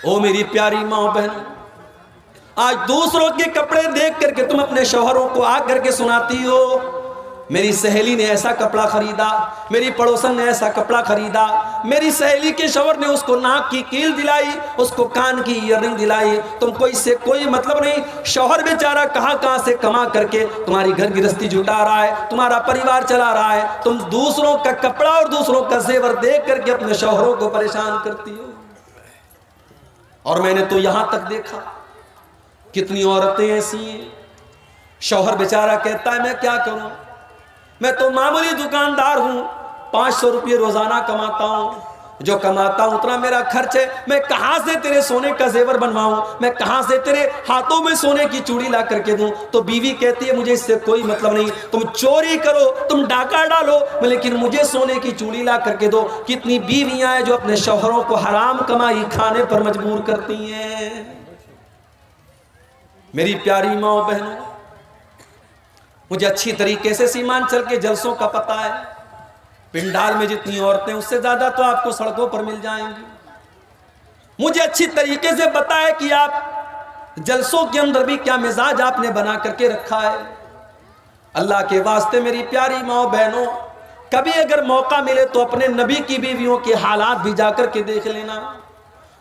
او میری پیاری ماں بہن، آج دوسروں کے کپڑے دیکھ کر کے تم اپنے شوہروں کو آ کر کے سناتی ہو میری سہیلی نے ایسا کپڑا خریدا، میری پڑوسن نے ایسا کپڑا خریدا، میری سہیلی کے شوہر نے اس کو ناک کی کیل دلائی، اس کو کان کی ایئر رنگ دلائی، تم کو اس سے کوئی مطلب نہیں۔ شوہر بیچارہ کہاں سے کما کر کے تمہاری گھر گرہستی جٹا رہا ہے، تمہارا پریوار چلا رہا ہے، تم دوسروں کا کپڑا اور دوسروں کا زیور دیکھ کر کے اپنے شوہروں کو پریشان کرتی ہو۔ اور میں نے تو یہاں تک دیکھا کتنی عورتیں ایسی ہیں، شوہر بیچارہ کہتا ہے میں کیا کروں، میں تو معمولی دکاندار ہوں، 500 روپے روزانہ کماتا ہوں، جو کماتا ہوں اتنا میرا خرچ ہے، میں کہاں سے تیرے سونے کا زیور بنواؤں، میں کہاں سے تیرے ہاتھوں میں سونے کی چوڑی لا کر کے دوں۔ تو بیوی کہتی ہے مجھے اس سے کوئی مطلب نہیں، تم چوری کرو، تم ڈاکہ ڈالو، لیکن مجھے سونے کی چوڑی لا کر کے دو۔ کتنی بیویاں ہیں جو اپنے شوہروں کو حرام کمائی کھانے پر مجبور کرتی ہیں۔ میری پیاری ماں و بہنوں، مجھے اچھی طریقے سے سیمانچل کے جلسوں کا پتہ ہے، پنڈال میں جتنی عورتیں اس سے زیادہ تو آپ کو سڑکوں پر مل جائیں گی۔ مجھے اچھی طریقے سے پتہ ہے کہ آپ جلسوں کے اندر بھی کیا مزاج آپ نے بنا کر کے رکھا ہے۔ اللہ کے واسطے میری پیاری ماں و بہنوں، کبھی اگر موقع ملے تو اپنے نبی کی بیویوں کے حالات بھی جا کر کے دیکھ لینا،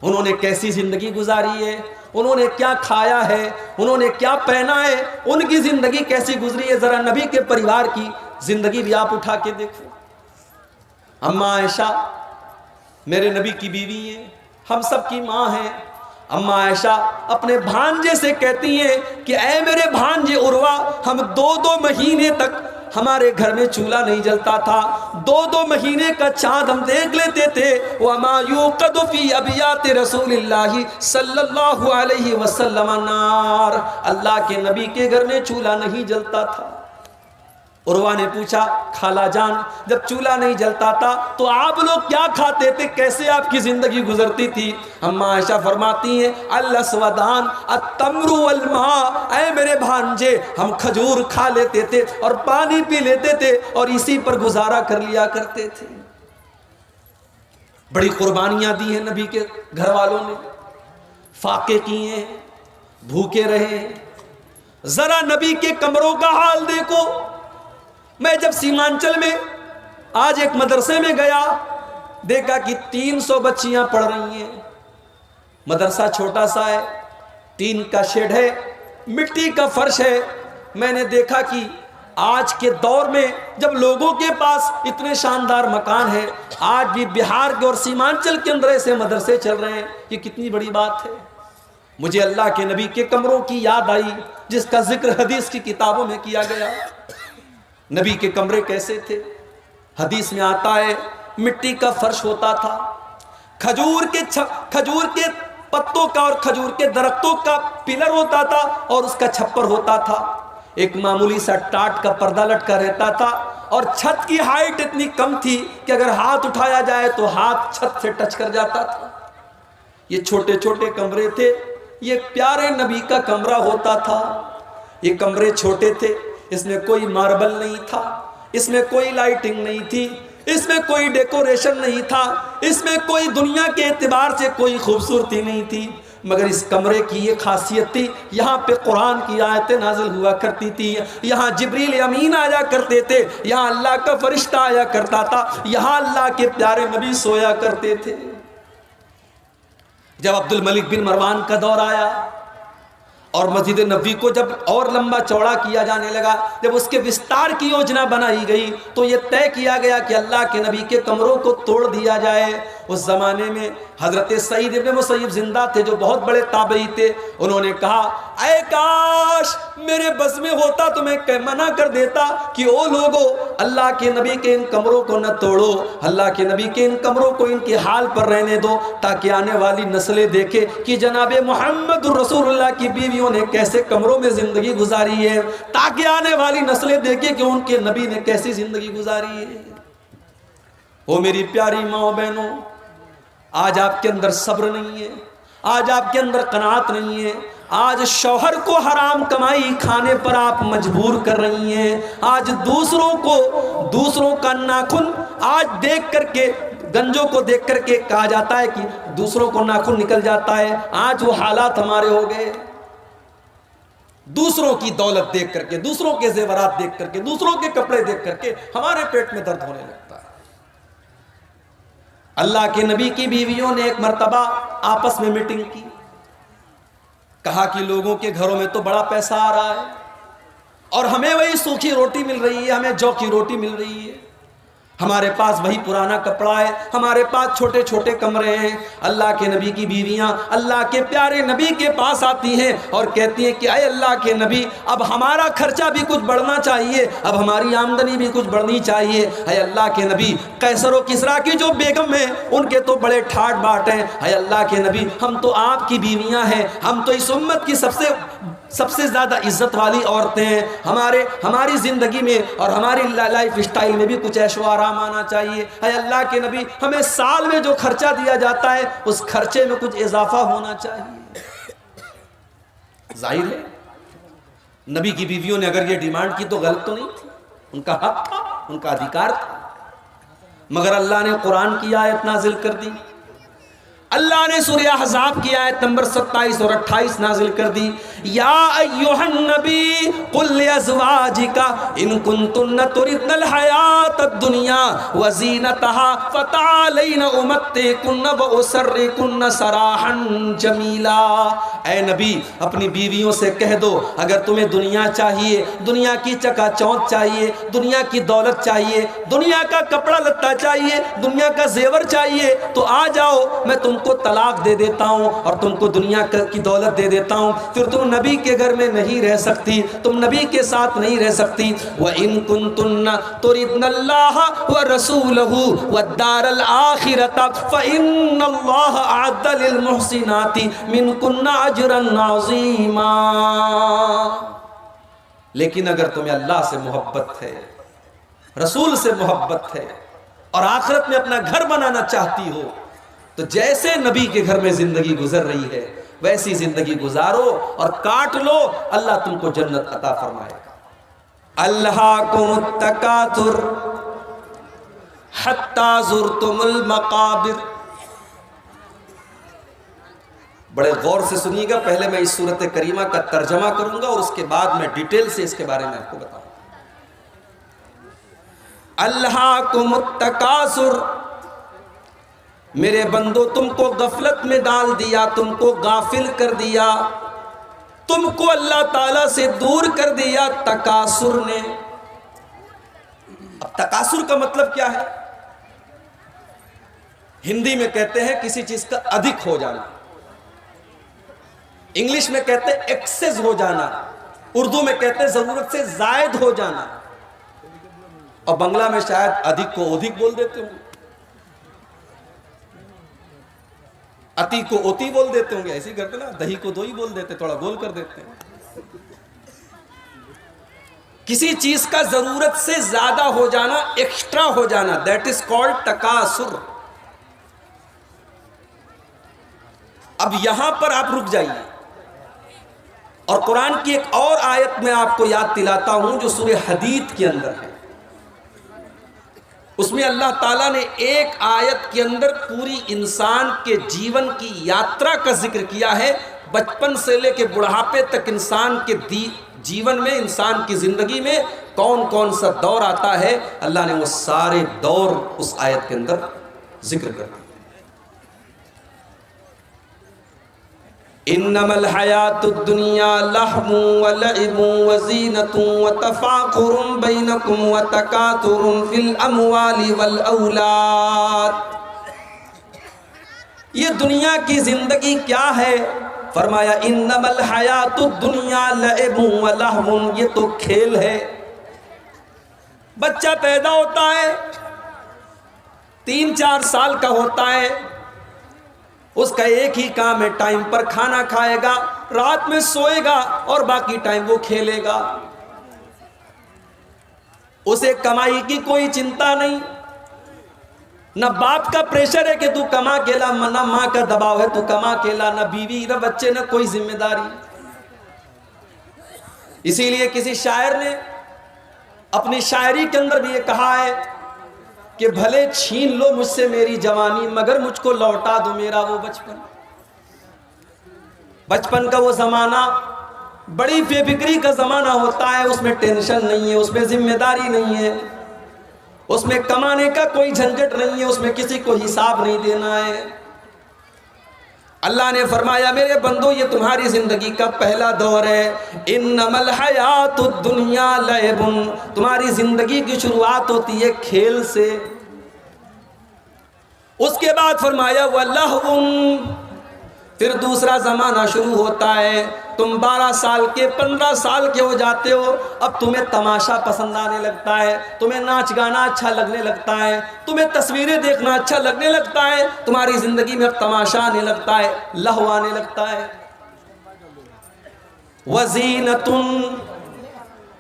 انہوں نے کیسی زندگی گزاری ہے، انہوں نے کیا کھایا ہے، انہوں نے کیا پہنا ہے، ان کی زندگی کیسی گزری ہے۔ ذرا نبی کے پریوار کی زندگی بھی آپ اٹھا کے دیکھو۔ اماں عائشہ میرے نبی کی بیوی ہیں، ہم سب کی ماں ہیں۔ اماں عائشہ اپنے بھانجے سے کہتی ہیں کہ اے میرے بھانجے عروہ، ہم 2 مہینے تک ہمارے گھر میں چولہا نہیں جلتا تھا، 2 مہینے کا چاند ہم دیکھ لیتے تھے۔ وَمَا يُوقَدُ فِي أَبْيَاتِ رَسُولِ اللَّهِ صلی اللہ علیہ وسلم نار، اللہ کے نبی کے گھر میں چولہا نہیں جلتا تھا۔ عروہ نے پوچھا خالہ جان، جب چولہا نہیں جلتا تھا تو آپ لوگ کیا کھاتے تھے، کیسے آپ کی زندگی گزرتی تھی؟ اماں عائشہ فرماتی ہیں الاسودان التمر والماء، اے میرے بھانجے ہم کھجور کھا لیتے تھے اور پانی پی لیتے تھے اور اسی پر گزارا کر لیا کرتے تھے۔ بڑی قربانیاں دی ہیں نبی کے گھر والوں نے، فاقے کیے ہیں، بھوکے رہے۔ ذرا نبی کے کمروں کا حال دیکھو۔ میں جب سیمانچل میں آج ایک مدرسے میں گیا، دیکھا کہ 300 بچیاں پڑھ رہی ہیں، مدرسہ چھوٹا سا ہے، ٹین کا شیڈ ہے، مٹی کا فرش ہے۔ میں نے دیکھا کہ آج کے دور میں جب لوگوں کے پاس اتنے شاندار مکان ہے، آج بھی بہار کے اور سیمانچل کے اندر ایسے مدرسے چل رہے ہیں، یہ کتنی بڑی بات ہے۔ مجھے اللہ کے نبی کے کمروں کی یاد آئی جس کا ذکر حدیث کی کتابوں میں کیا گیا۔ نبی کے کمرے کیسے تھے؟ حدیث میں آتا ہے مٹی کا فرش ہوتا تھا، کھجور کے پتوں کا اور کھجور کے درختوں کا پلر ہوتا تھا اور اس کا چھپر ہوتا تھا، ایک معمولی سا ٹاٹ کا پردہ لٹکا رہتا تھا، اور چھت کی ہائٹ اتنی کم تھی کہ اگر ہاتھ اٹھایا جائے تو ہاتھ چھت سے ٹچ کر جاتا تھا۔ یہ چھوٹے چھوٹے کمرے تھے، یہ پیارے نبی کا کمرہ ہوتا تھا۔ یہ کمرے چھوٹے تھے، اس میں کوئی ماربل نہیں تھا، اس میں کوئی لائٹنگ نہیں تھی، اس میں کوئی ڈیکوریشن نہیں تھا، اس میں کوئی دنیا کے اعتبار سے کوئی خوبصورتی نہیں تھی، مگر اس کمرے کی یہ خاصیت تھی، یہاں پہ قرآن کی آیتیں نازل ہوا کرتی تھی، یہاں جبریل امین آیا کرتے تھے، یہاں اللہ کا فرشتہ آیا کرتا تھا، یہاں اللہ کے پیارے نبی سویا کرتے تھے۔ جب عبد الملک بن مروان کا دور آیا اور مسجد نبوی کو جب اور لمبا چوڑا کیا جانے لگا، جب اس کے وستار کی یوجنا بنائی گئی تو یہ طے کیا گیا کہ اللہ کے نبی کے کمروں کو توڑ دیا جائے۔ اس زمانے میں حضرت سعید ابن مسیب زندہ تھے جو بہت بڑے تابعی تھے، انہوں نے کہا اے کاش میرے بس میں ہوتا تو میں منع کر دیتا کہ او لوگو اللہ کے نبی کے ان کمروں کو نہ توڑو، اللہ کے نبی کے ان کمروں کو ان کے حال پر رہنے دو، تاکہ آنے والی نسلیں دیکھے کہ جناب محمد رسول اللہ کی بیویوں نے کیسے کمروں میں زندگی گزاری ہے، تاکہ آنے والی نسلیں دیکھیں کہ ان کے نبی نے کیسی زندگی گزاری ہے۔ او میری پیاری ماں بہنوں، آج آپ کے اندر صبر نہیں ہے، آج آپ کے اندر قناعت نہیں ہے، آج شوہر کو حرام کمائی کھانے پر آپ مجبور کر رہی ہیں، آج دوسروں کا ناخن آج دیکھ کر کے گنجوں کو دیکھ کر کے کہا جاتا ہے کہ دوسروں کو ناخن نکل جاتا ہے. آج وہ حالات ہمارے ہو گئے. دوسروں کی دولت دیکھ کر کے, دوسروں کے زیورات دیکھ کر کے, دوسروں کے کپڑے دیکھ کر کے ہمارے پیٹ میں درد ہونے لگتا ہے. اللہ کے نبی کی بیویوں نے ایک مرتبہ آپس میں میٹنگ کی. کہا کہ لوگوں کے گھروں میں تو بڑا پیسہ آ رہا ہے اور ہمیں وہی سوکھی روٹی مل رہی ہے, ہمیں جو کی روٹی مل رہی ہے. ہمارے پاس وہی پرانا کپڑا ہے, ہمارے پاس چھوٹے چھوٹے کمرے ہیں. اللہ کے نبی کی بیویاں اللہ کے پیارے نبی کے پاس آتی ہیں اور کہتی ہیں کہ اے اللہ کے نبی, اب ہمارا خرچہ بھی کچھ بڑھنا چاہیے, اب ہماری آمدنی بھی کچھ بڑھنی چاہیے. اے اللہ کے نبی, قیصر و کسریٰ کی جو بیگم ہیں ان کے تو بڑے ٹھاٹ باٹ ہیں. اے اللہ کے نبی, ہم تو آپ کی بیویاں ہیں, ہم تو اس امت کی سب سے زیادہ عزت والی عورتیں ہیں. ہماری زندگی میں اور ہماری لائف اسٹائل میں بھی کچھ عیش و آرام آنا چاہیے. اے اللہ کے نبی, ہمیں سال میں جو خرچہ دیا جاتا ہے اس خرچے میں کچھ اضافہ ہونا چاہیے. ظاہر ہے نبی کی بیویوں نے اگر یہ ڈیمانڈ کی تو غلط تو نہیں تھی, ان کا حق تھا, ان کا ادھیکار تھا. مگر اللہ نے قرآن کی آیت نازل کر دی. اللہ نے سورہ احزاب کی آیت نمبر 27 اور 28 نازل کر دی. یا ایھا النبی قل لازواجک ان کنتن تردن الحیات الدنیا وزینتها فتعالین امتعکن واسرحکن سراحا جمیلا. اے نبی, اپنی بیویوں سے کہہ دو اگر تمہیں دنیا چاہیے, دنیا کی چکا چوند چاہیے, دنیا کی دولت چاہیے, دنیا کا کپڑا لتا چاہیے, دنیا کا زیور چاہیے تو آ جاؤ, میں تم کو طلاق دے دیتا ہوں اور تم کو دنیا کی دولت دے دیتا ہوں. پھر تم نبی کے گھر میں نہیں رہ سکتی, تم نبی کے ساتھ نہیں رہ سکتی. وَإِن كُنتُنَّ تُرِدْنَ اللَّهَ وَرَسُولَهُ وَالدَّارَ الْآخِرَةَ فَإِنَّ اللَّهَ أَعَدَّ لِلْمُحْسِنَاتِ مِنكُنَّ أَجْرًا عَظِيمًا. لیکن اگر تمہیں اللہ سے محبت ہے, رسول سے محبت ہے اور آخرت میں اپنا گھر بنانا چاہتی ہو تو جیسے نبی کے گھر میں زندگی گزر رہی ہے ویسی زندگی گزارو اور کاٹ لو, اللہ تم کو جنت عطا فرمائے گا. الہاکم التکاثر حتی زرتم المقابر. بڑے غور سے سنیے گا, پہلے میں اس سورت کریمہ کا ترجمہ کروں گا اور اس کے بعد میں ڈیٹیل سے اس کے بارے میں آپ کو بتاؤں. الہاکم التکاثر, میرے بندو تم کو غفلت میں ڈال دیا, تم کو غافل کر دیا, تم کو اللہ تعالیٰ سے دور کر دیا تکاثر نے. اب تکاثر کا مطلب کیا ہے؟ ہندی میں کہتے ہیں کسی چیز کا ادھک ہو جانا, انگلش میں کہتے ہیں ایکسس ہو جانا, اردو میں کہتے ہیں ضرورت سے زائد ہو جانا, اور بنگلہ میں شاید ادھک کو ادھک بول دیتے ہوں, اتی کو اوتی بول دیتے ہوں گے, ایسے ہی کرتے نا, دہی کو دوئی بول دیتے, تھوڑا گول کر دیتے ہیں. کسی چیز کا ضرورت سے زیادہ ہو جانا, ایکسٹرا ہو جانا, دیٹ از کالڈ تکاثر. اب یہاں پر آپ رک جائیے اور قرآن کی ایک اور آیت میں آپ کو یاد دلاتا ہوں جو سورہ حدید کے اندر ہے. اس میں اللہ تعالیٰ نے ایک آیت کے اندر پوری انسان کے جیون کی یاترا کا ذکر کیا ہے. بچپن سے لے کے بڑھاپے تک انسان کے جیون میں, انسان کی زندگی میں کون کون سا دور آتا ہے, اللہ نے وہ سارے دور اس آیت کے اندر ذکر کر دیا. انما الحیات الدنیا لہو ولعب وزینۃ وتفاخر بینکم وتکاثر فی الاموال والاولاد. یہ دنیا کی زندگی کیا ہے؟ فرمایا انما الحیات الدنیا لعب ولہو, یہ تو کھیل ہے. بچہ پیدا ہوتا ہے, 3-4 سال کا ہوتا ہے, اس کا ایک ہی کام ہے, ٹائم پر کھانا کھائے گا, رات میں سوئے گا اور باقی ٹائم وہ کھیلے گا. اسے کمائی کی کوئی چنتا نہیں, نہ باپ کا پریشر ہے کہ تو کما کے لا, نہ ماں کا دباؤ ہے تو کما کے لا, نہ بیوی نہ بچے, نہ کوئی ذمہ داری. اسی لیے کسی شاعر نے اپنی شاعری کے اندر بھی یہ کہا ہے کہ بھلے چھین لو مجھ سے میری جوانی مگر مجھ کو لوٹا دو میرا وہ بچپن. بچپن کا وہ زمانہ بڑی بے فکری کا زمانہ ہوتا ہے، اس میں ٹینشن نہیں ہے، اس میں ذمہ داری نہیں ہے، اس میں کمانے کا کوئی جھنجٹ نہیں ہے، اس میں کسی کو حساب نہیں دینا ہے. اللہ نے فرمایا میرے بندو یہ تمہاری زندگی کا پہلا دور ہے. انما الحیات الدنیا لعب، تمہاری زندگی کی شروعات ہوتی ہے کھیل سے. اس کے بعد فرمایا وَلَهْوٌ، پھر دوسرا زمانہ شروع ہوتا ہے. تم 12 سال کے 15 سال کے ہو جاتے ہو، اب تمہیں تماشا پسند آنے لگتا ہے، تمہیں ناچ گانا اچھا لگنے لگتا ہے، تمہیں تصویریں دیکھنا اچھا لگنے لگتا ہے، تمہاری زندگی میں اب تماشا آنے لگتا ہے، لہو آنے لگتا ہے. وَزِینَةٌ،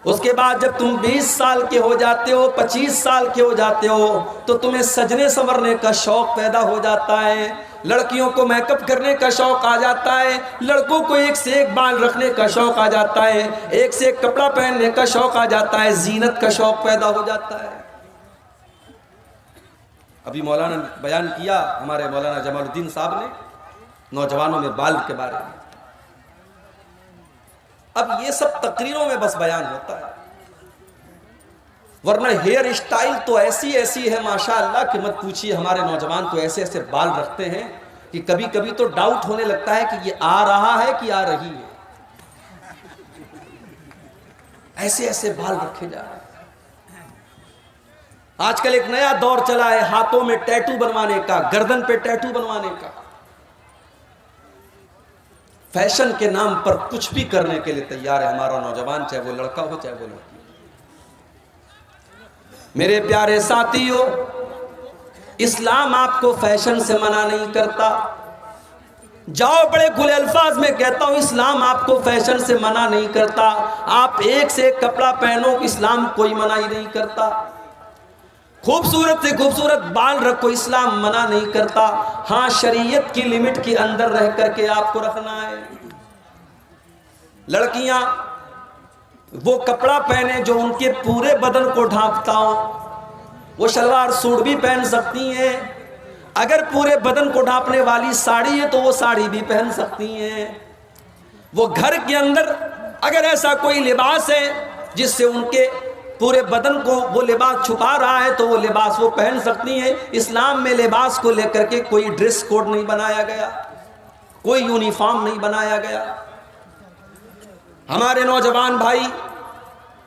اس کے بعد جب تم 20 سال کے ہو جاتے ہو، 25 سال کے ہو جاتے ہو تو تمہیں سجنے سنورنے کا شوق پیدا ہو جاتا ہے. لڑکیوں کو میک اپ کرنے کا شوق آ جاتا ہے، لڑکوں کو ایک سے ایک بال رکھنے کا شوق آ جاتا ہے، ایک سے ایک کپڑا پہننے کا شوق آ جاتا ہے، زینت کا شوق پیدا ہو جاتا ہے. ابھی مولانا نے بیان کیا، ہمارے مولانا جمال الدین صاحب نے نوجوانوں میں بال کے بارے میں. اب یہ سب تقریروں میں بس بیان ہوتا ہے، ورنہ ہیئر اسٹائل تو ایسی ایسی ہے ماشاءاللہ کہ مت پوچھیے. ہمارے نوجوان تو ایسے ایسے بال رکھتے ہیں کہ کبھی کبھی تو ڈاؤٹ ہونے لگتا ہے کہ یہ آ رہا ہے کہ آ رہی ہے. ایسے ایسے بال رکھے جا رہے ہیں. آج کل ایک نیا دور چلا ہے ہاتھوں میں ٹیٹو بنوانے کا، گردن پہ ٹیٹو بنوانے کا. فیشن کے نام پر کچھ بھی کرنے کے لیے تیار ہے ہمارا نوجوان، چاہے وہ لڑکا ہو چاہے وہ لڑکی. میرے پیارے ساتھیو، اسلام آپ کو فیشن سے منع نہیں کرتا. جاؤ بڑے کھلے الفاظ میں کہتا ہوں، اسلام آپ کو فیشن سے منع نہیں کرتا. آپ ایک سے ایک کپڑا پہنو، اسلام کوئی منع ہی نہیں کرتا. خوبصورت سے خوبصورت بال رکھو، اسلام منع نہیں کرتا. ہاں شریعت کی لمٹ کے اندر رہ کر کے آپ کو رکھنا ہے. لڑکیاں وہ کپڑا پہنے جو ان کے پورے بدن کو ڈھانپتا ہو. وہ شلوار سوٹ بھی پہن سکتی ہیں، اگر پورے بدن کو ڈھانپنے والی ساڑی ہے تو وہ ساڑی بھی پہن سکتی ہیں. وہ گھر کے اندر اگر ایسا کوئی لباس ہے جس سے ان کے پورے بدن کو وہ لباس چھپا رہا ہے تو وہ لباس وہ پہن سکتی ہیں. اسلام میں لباس کو لے کر کے کوئی ڈریس کوڈ نہیں بنایا گیا، کوئی یونیفارم نہیں بنایا گیا. ہمارے نوجوان بھائی،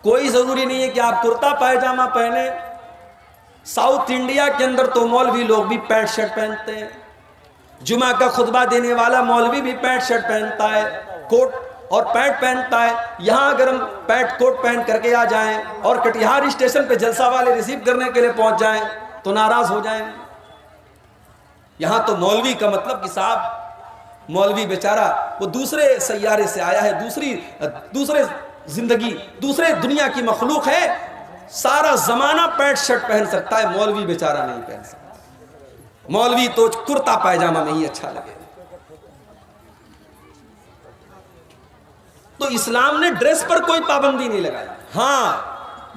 کوئی ضروری نہیں ہے کہ آپ کرتا پائجامہ پہنیں. ساؤتھ انڈیا کے اندر تو مولوی لوگ بھی پینٹ شرٹ پہنتے ہیں. جمعہ کا خطبہ دینے والا مولوی بھی پینٹ شرٹ پہنتا ہے، کوٹ اور پینٹ پہنتا ہے. یہاں اگر ہم پینٹ کوٹ پہن کر کے آ جائیں اور کٹیہار اسٹیشن پہ جلسہ والے ریسیو کرنے کے لیے پہنچ جائیں تو ناراض ہو جائیں. یہاں تو مولوی کا مطلب کہ صاحب مولوی بیچارہ وہ دوسرے سیارے سے آیا ہے، دوسرے زندگی، دوسرے دنیا کی مخلوق ہے. سارا زمانہ پینٹ شرٹ پہن سکتا ہے، مولوی بیچارہ نہیں پہن سکتا. مولوی تو کرتا پائجامہ میں ہی اچھا لگے. تو اسلام نے ڈریس پر کوئی پابندی نہیں لگائی. ہاں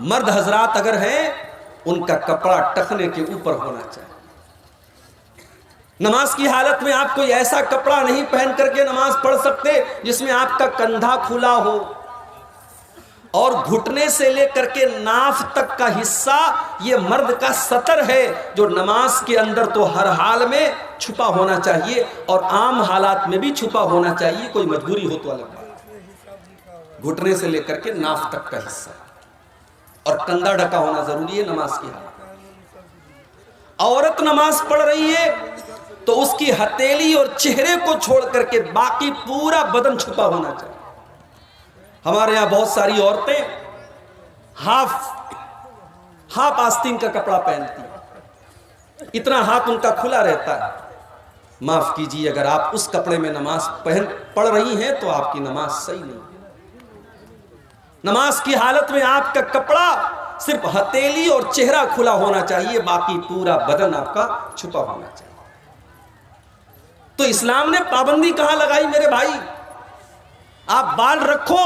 مرد حضرات اگر ہیں ان کا کپڑا ٹخنے کے اوپر ہونا چاہیے. نماز کی حالت میں آپ کوئی ایسا کپڑا نہیں پہن کر کے نماز پڑھ سکتے جس میں آپ کا کندھا کھلا ہو اور گھٹنے سے لے کر کے ناف تک کا حصہ یہ مرد کا سطر ہے جو نماز کے اندر تو ہر حال میں چھپا ہونا چاہیے اور عام حالات میں بھی چھپا ہونا چاہیے. کوئی مجبوری ہو تو الگ بات. گھٹنے سے لے کر کے ناف تک کا حصہ اور کندھا ڈھکا ہونا ضروری ہے نماز کی حالت. عورت نماز پڑھ رہی ہے تو اس کی ہتھیلی اور چہرے کو چھوڑ کر کے باقی پورا بدن چھپا ہونا چاہیے. ہمارے یہاں بہت ساری عورتیں ہاف آستین کا کپڑا پہنتی ہیں، اتنا ہاتھ ان کا کھلا رہتا ہے. معاف کیجیے، اگر آپ اس کپڑے میں نماز پڑھ رہی ہیں تو آپ کی نماز صحیح نہیں. نماز کی حالت میں آپ کا کپڑا صرف ہتھیلی اور چہرہ کھلا ہونا چاہیے، باقی پورا بدن آپ کا چھپا ہونا چاہیے. تو اسلام نے پابندی کہاں لگائی میرے بھائی؟ آپ بال رکھو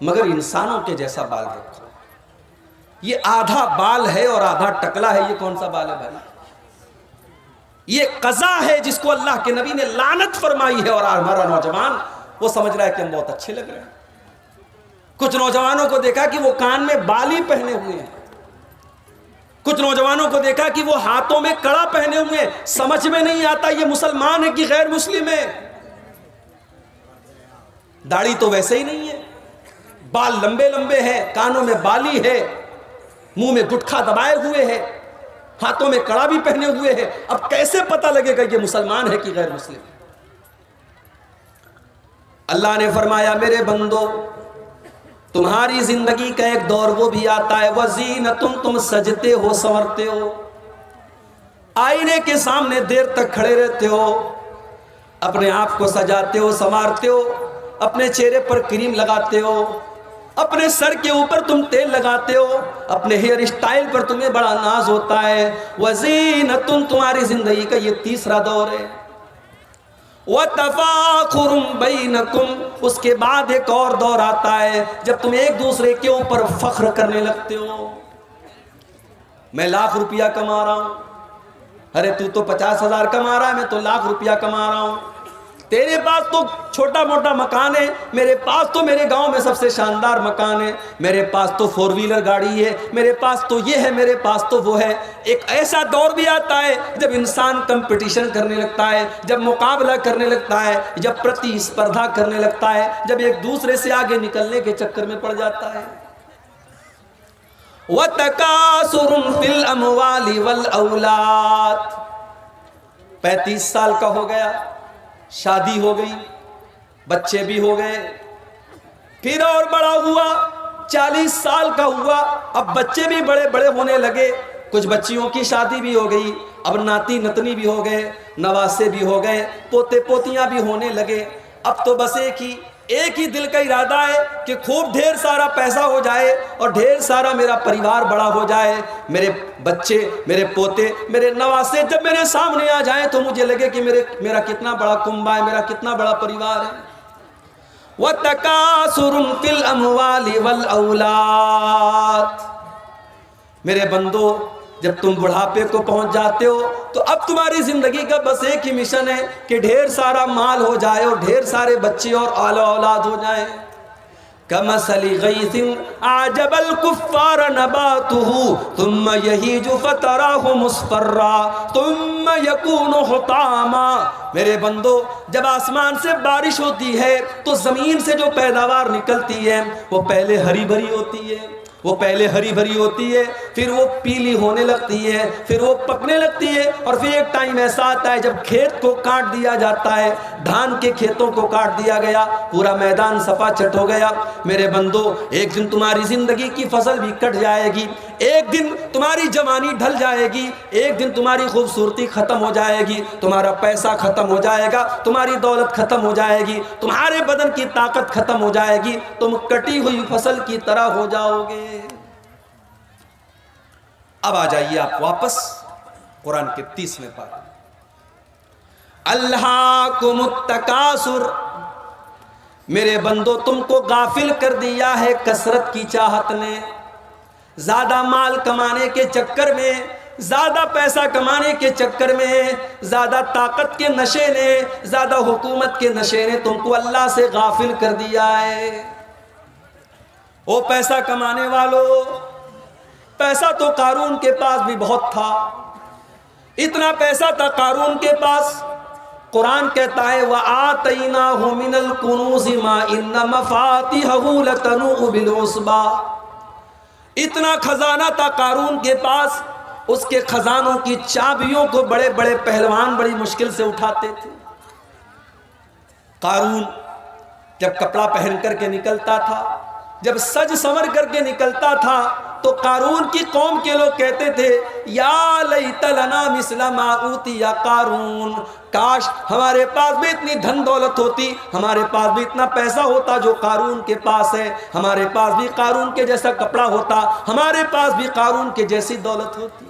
مگر انسانوں کے جیسا بال رکھو. یہ آدھا بال ہے اور آدھا ٹکلا ہے، یہ کون سا بال ہے بھائی؟ یہ قضا ہے جس کو اللہ کے نبی نے لعنت فرمائی ہے، اور ہمارا نوجوان وہ سمجھ رہا ہے کہ ہم بہت اچھے لگ رہے ہیں۔ کچھ نوجوانوں کو دیکھا کہ وہ کان میں بالی پہنے ہوئے ہیں، کچھ نوجوانوں کو دیکھا کہ وہ ہاتھوں میں کڑا پہنے ہوئے ہیں، سمجھ میں نہیں آتا یہ مسلمان ہے کہ غیر مسلم ہے۔ داڑھی تو ویسے ہی نہیں ہے، بال لمبے لمبے ہیں، کانوں میں بالی ہے، منہ میں گٹکھا دبائے ہوئے ہے، ہاتھوں میں کڑا بھی پہنے ہوئے ہے۔ اب کیسے پتہ لگے گا یہ مسلمان ہے کہ غیر مسلم؟ اللہ نے فرمایا میرے بندو تمہاری زندگی کا ایک دور وہ بھی آتا ہے وزینتم، تم سجتے ہو سنورتے ہو، آئینے کے سامنے دیر تک کھڑے رہتے ہو، اپنے آپ کو سجاتے ہو سنوارتے ہو، اپنے چہرے پر کریم لگاتے ہو، اپنے سر کے اوپر تم تیل لگاتے ہو، اپنے ہیئر اسٹائل پر تمہیں بڑا ناز ہوتا ہے۔ وزینتم، تمہاری زندگی کا یہ تیسرا دور ہے۔ وَتَفَاخُرٌ بَيْنَكُمْ، اس کے بعد ایک اور دور آتا ہے جب تم ایک دوسرے کے اوپر فخر کرنے لگتے ہو۔ میں لاکھ روپیہ کما رہا ہوں، ارے تو 50,000 کما رہا ہے، میں تو لاکھ روپیہ کما رہا ہوں۔ تیرے پاس تو چھوٹا موٹا مکان ہے، میرے پاس تو میرے گاؤں میں سب سے شاندار مکان ہے، میرے پاس تو 4 ویلر گاڑی ہے، میرے پاس تو یہ ہے، میرے پاس تو وہ ہے۔ ایک ایسا دور بھی آتا ہے جب انسان کمپٹیشن کرنے لگتا ہے، جب مقابلہ کرنے لگتا ہے، جب پرتی اسپردھا کرنے لگتا ہے، جب ایک دوسرے سے آگے نکلنے کے چکر میں پڑ جاتا ہے۔ وَتَكَاثُرٌ فِي الْأَمْوَالِ وَالْأَوْلَادِ، 35 سال کا ہو گیا، شادی ہو گئی، بچے بھی ہو گئے، پھر اور بڑا ہوا، 40 سال کا ہوا، اب بچے بھی بڑے بڑے ہونے لگے، کچھ بچیوں کی شادی بھی ہو گئی، اب ناتی نتنی بھی ہو گئے، نواسے بھی ہو گئے، پوتے پوتیاں بھی ہونے لگے۔ اب تو بس ایک ہی دل کا ارادہ ہے کہ خوب ڈھیر سارا پیسہ ہو جائے اور ڈھیر سارا میرا پریوار بڑا ہو جائے، میرے بچے، میرے پوتے، میرے نواسے جب میرے سامنے آ جائیں تو مجھے لگے کہ میرا کتنا بڑا کنبہ ہے، میرا کتنا بڑا پریوار ہے۔ وَتَكَاثُرٌ فِي الْأَمْوَالِ وَالْأَوْلَادِ، میرے بندو جب تم بڑھاپے کو پہنچ جاتے ہو تو اب تمہاری زندگی کا بس ایک ہی مشن ہے کہ ڈھیر سارا مال ہو جائے اور ڈھیر سارے بچے اور اعلی اولاد ہو جائیں۔ كَمَثَلِ غَيْثٍ أَعْجَبَ الْكُفَّارَ نَبَاتُهُ ثُمَّ يَهِيجُ فَتَرَاهُ مُصْفَرًّا ثُمَّ يَكُونُ حُطَامًا، میرے بندو جب آسمان سے بارش ہوتی ہے تو زمین سے جو پیداوار نکلتی ہے وہ پہلے ہری بھری ہوتی ہے، وہ پہلے ہری بھری ہوتی ہے، پھر وہ پیلی ہونے لگتی ہے، پھر وہ پکنے لگتی ہے، اور پھر ایک ٹائم ایسا آتا ہے جب کھیت کو کاٹ دیا جاتا ہے، دھان کے کھیتوں کو کاٹ دیا گیا، پورا میدان صفا چٹ ہو گیا۔ میرے بندو ایک دن تمہاری زندگی کی فصل بھی کٹ جائے گی، ایک دن تمہاری جوانی ڈھل جائے گی، ایک دن تمہاری خوبصورتی ختم ہو جائے گی، تمہارا پیسہ ختم ہو جائے گا، تمہاری دولت ختم ہو جائے گی، تمہارے بدن کی طاقت ختم ہو جائے گی، تم کٹی ہوئی فصل کی طرح ہو جاؤ گے۔ اب آ جائیے آپ واپس قرآن کے 30ویں پارے۔ الہاکم التکاثر، میرے بندو تم کو غافل کر دیا ہے کثرت کی چاہت نے، زیادہ مال کمانے کے چکر میں، زیادہ پیسہ کمانے کے چکر میں، زیادہ طاقت کے نشے نے، زیادہ حکومت کے نشے نے تم کو اللہ سے غافل کر دیا ہے۔ او پیسہ کمانے والو، پیسہ تو قارون کے پاس بھی بہت تھا، اتنا پیسہ تھا قارون کے پاس، قرآن کہتا ہے وَآتَيْنَاهُ مِنَ الْكُنُوزِ مَا إِنَّ مَفَاتِحَهُ لَتَنُوءُ بِالْعُصْبَةِ، اتنا خزانہ تھا قارون کے پاس، اس کے خزانوں کی چابیوں کو بڑے بڑے پہلوان بڑی مشکل سے اٹھاتے تھے۔ قارون جب کپڑا پہن کر کے نکلتا تھا، جب سج سمر کر کے نکلتا تھا تو قارون کی قوم کے لوگ کہتے تھے یا لیت لنا مثل ما اوتی یا قارون، کاش ہمارے پاس بھی اتنی دھن دولت ہوتی، ہمارے پاس بھی اتنا پیسہ ہوتا جو قارون کے پاس ہے، ہمارے پاس بھی قارون کے جیسا کپڑا ہوتا، ہمارے پاس بھی قارون کے جیسی دولت ہوتی۔